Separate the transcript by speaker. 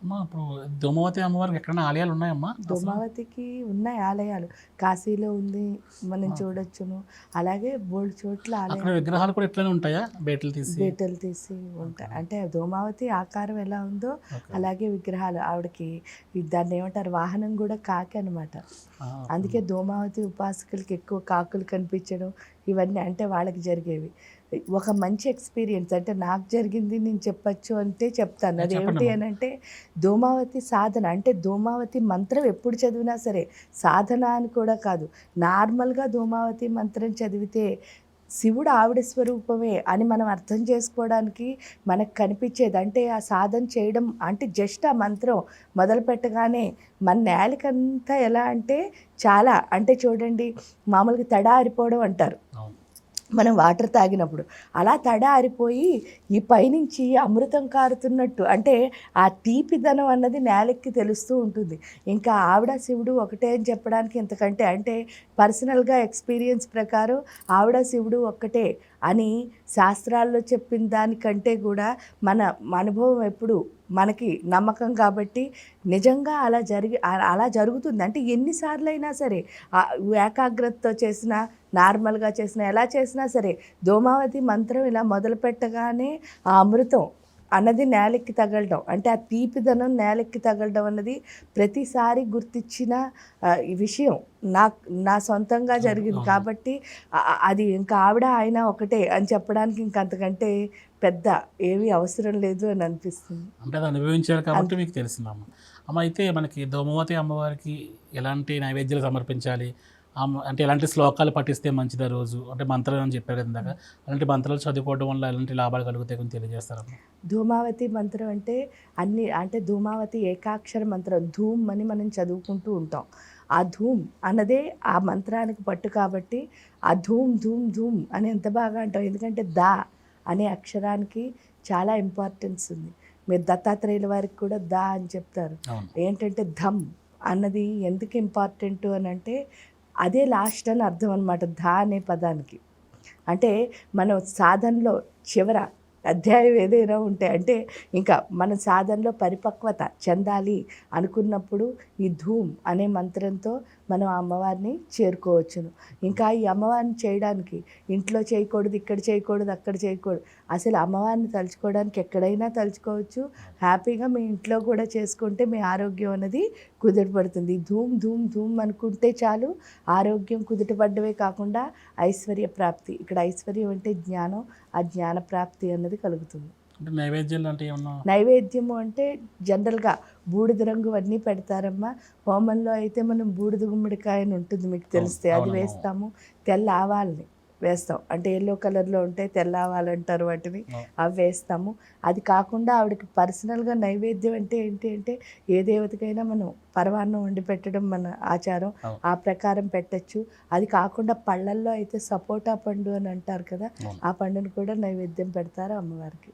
Speaker 1: అమ్మా ఇప్పుడు ధూమవతి అమ్మవారికి ఎక్కడైనా ఆలయాలు ఉన్నాయమ్మా అసలు?
Speaker 2: ధూమావతికి ఉన్నాయి ఆలయాలు. కాశీలో ఉంది, మనం
Speaker 1: ఆ!
Speaker 2: చూడొచ్చును. అలాగే బోలెడు చోట్ల
Speaker 1: అక్కడ
Speaker 2: ఆలయాలు కూడా
Speaker 1: విగ్రహాలు కూడా ఇట్లనే ఉంటాయా? బేటలు తీసి?
Speaker 2: బీటలు తీసి
Speaker 1: ఓకే.
Speaker 2: ఉంటాయి. అంటే ధూమావతి ఆకారం ఎలా ఉందో
Speaker 1: ఓకే.
Speaker 2: అలాగే విగ్రహాలు. ఆవిడకి దాన్ని ఏమంటారు, వాహనం కూడా కాకి అనమాట.
Speaker 1: ఆ!
Speaker 2: అందుకే
Speaker 1: ఓకే.
Speaker 2: ధూమావతి ఉపాసకులకి ఎక్కువ కాకులు కనిపించడం ఇవన్నీ అంటే వాళ్ళకి జరిగేవి. ఒక మంచి ఎక్స్‌పీరియన్స్ అంటే నాకు జరిగింది నేను చెప్పచ్చు అంటే చెప్తాను. అదేమిటి
Speaker 1: చెప్పండమ్మా.
Speaker 2: అనంటే ధూమావతి సాధన అంటే ధూమావతి మంత్రం ఎప్పుడు చదివినా సరే, సాధన అని కూడా కాదు. నార్మల్‌గా ధూమావతి మంత్రం చదివితే శివుడు ఆవిడ స్వరూపమే అని మనం అర్థం చేసుకోవడానికి మనకు కనిపించేది. అంటే ఆ సాధన చేయడం అంటే జస్ట్ ఆ మంత్రం మొదలుపెట్టగానే మన నేలకంతా ఎలా అంటే చాలా అంటే చూడండి, మామూలుగా తడ ఆరిపోవడం అంటారు
Speaker 1: అవును.
Speaker 2: మనం వాటర్ తాగినప్పుడు. అలా తడ ఆరిపోయి ఈ పైనుంచి అమృతం కారుతున్నట్టు అంటే ఆ తీపిదనం అన్నది నేలకి తెలుస్తూ ఉంటుంది. ఇంకా ఆవిడ శివుడు ఒకటే అని చెప్పడానికి ఇంతకంటే అంటే పర్సనల్‌గా ఎక్స్‌పీరియన్స్ ప్రకారం ఆవిడ శివుడు ఒక్కటే అని శాస్త్రాల్లో చెప్పిన దానికంటే కూడా మన అనుభవం ఎప్పుడు మనకి నమ్మకం కాబట్టి నిజంగా అలా జరుగుతుంది. అంటే ఎన్ని సార్లయినా సరే ఏకాగ్రతతో చేసిన, నార్మల్‌గా చేసినా, ఎలా చేసినా సరే ధూమావతి మంత్రం ఇలా మొదలుపెట్టగానే ఆ అమృతం అన్నది నేలెక్కి తగలడం. అంటే ఆ తీపిదనం నేలెక్కి తగలడం అన్నది ప్రతిసారి గుర్తించిన ఈ విషయం. నా సొంతంగా
Speaker 1: అవును.
Speaker 2: జరిగింది
Speaker 1: అవును.
Speaker 2: కాబట్టి అది ఇంకా ఆవిడ, ఆయన ఒకటే అని చెప్పడానికి ఇంక అంతకంటే పెద్ద ఏమీ అవసరం లేదు అని అనిపిస్తుంది.
Speaker 1: అంటే అది అనుభవించారు కాబట్టి
Speaker 2: అంతే.
Speaker 1: మీకు తెలిసిందమ్మ. అమ్మ అయితే మనకి ధూమవతి అమ్మవారికి ఎలాంటి నైవేద్యాలు సమర్పించాలి? అంటే ఎలాంటి శ్లోకాలు పఠిస్తే మంచిది ఆ రోజు? అంటే మంత్రాలు అని చెప్పారు కదా ఇందాక. అలాంటి మంత్రాలు చదువుకోవడం వల్ల ఎలాంటి లాభాలు కలుగుతాయి కొంచెం తెలియజేస్తారమ్మా?
Speaker 2: ధూమావతి మంత్రం అంటే అన్ని అంటే ధూమావతి ఏకాక్షర మంత్రం. ధూమ్ అని మనం చదువుకుంటూ ఉంటాం. ఆ ధూమ్ అన్నదే ఆ మంత్రానికి పట్టు కాబట్టి ఆ ధూమ్ ధూమ్ ధూమ్ అని ఎంత బాగా అంటాం. ఎందుకంటే దా అనే అక్షరానికి చాలా ఇంపార్టెన్స్ ఉంది. మీరు దత్తాత్రేయుల వారికి కూడా దా అని చెప్తారు.
Speaker 1: అవును.
Speaker 2: ఏంటంటే ధమ్ అన్నది ఎందుకు ఇంపార్టెంటు అనంటే అదే లాస్ట్ అని అర్థం అనమాట ధా అనే పదానికి. అంటే మనం సాధనలో చివర అధ్యాయం ఏదైనా ఉంటే అంటే ఇంకా మన సాధనలో పరిపక్వత చెందాలి అనుకున్నప్పుడు ఈ ధూమ్ అనే మంత్రంతో మనం ఆ అమ్మవారిని చేరుకోవచ్చును. ఇంకా ఈ అమ్మవారిని చేయడానికి ఇంట్లో చేయకూడదు, ఇక్కడ చేయకూడదు, అక్కడ చేయకూడదు. అసలు అమ్మవారిని తలుచుకోవడానికి ఎక్కడైనా తలుచుకోవచ్చు. హ్యాపీగా మీ ఇంట్లో కూడా చేసుకుంటే మీ ఆరోగ్యం అనేది కుదుటపడుతుంది. ధూమ్ ధూమ్ ధూమ్ అనుకుంటే చాలు, ఆరోగ్యం కుదుటపడ్డమే కాకుండా ఐశ్వర్య ప్రాప్తి. ఇక్కడ ఐశ్వర్యం అంటే జ్ఞానం. ఆ జ్ఞాన ప్రాప్తి అన్నది కలుగుతుంది.
Speaker 1: అంటే నైవేద్యాలు అంటే ఏమన్నా?
Speaker 2: నైవేద్యము అంటే జనరల్‌గా బూడిద రంగువన్నీ పెడతారమ్మా. హోమంలో అయితే మనం బూడిద గుమ్మడికాయ అని ఉంటుంది మీకు
Speaker 1: అవును.
Speaker 2: తెలిస్తే. అది
Speaker 1: అవునమ్మా. అవును.
Speaker 2: వేస్తాము. తెల్ల ఆవాల్ని వేస్తాం. అంటే యెల్లో కలర్‌లో ఉంటాయి. తెల్ల ఆవాలంటారు వాటిని.
Speaker 1: అవును.
Speaker 2: అవి వేస్తాము. అది కాకుండా ఆవిడకి పర్సనల్‌గా నైవేద్యం అంటే ఏంటి అంటే ఏ దేవతకైనా మనం పరమాన్నం వండి పెట్టడం మన ఆచారం.
Speaker 1: అవును.
Speaker 2: ఆ ప్రకారం పెట్టొచ్చు. అది కాకుండా పళ్ళల్లో అయితే సపోటా పండు అని అంటారు కదా!
Speaker 1: అవును.
Speaker 2: ఆ పండుని కూడా నైవేద్యం పెడతారు అమ్మవారికి.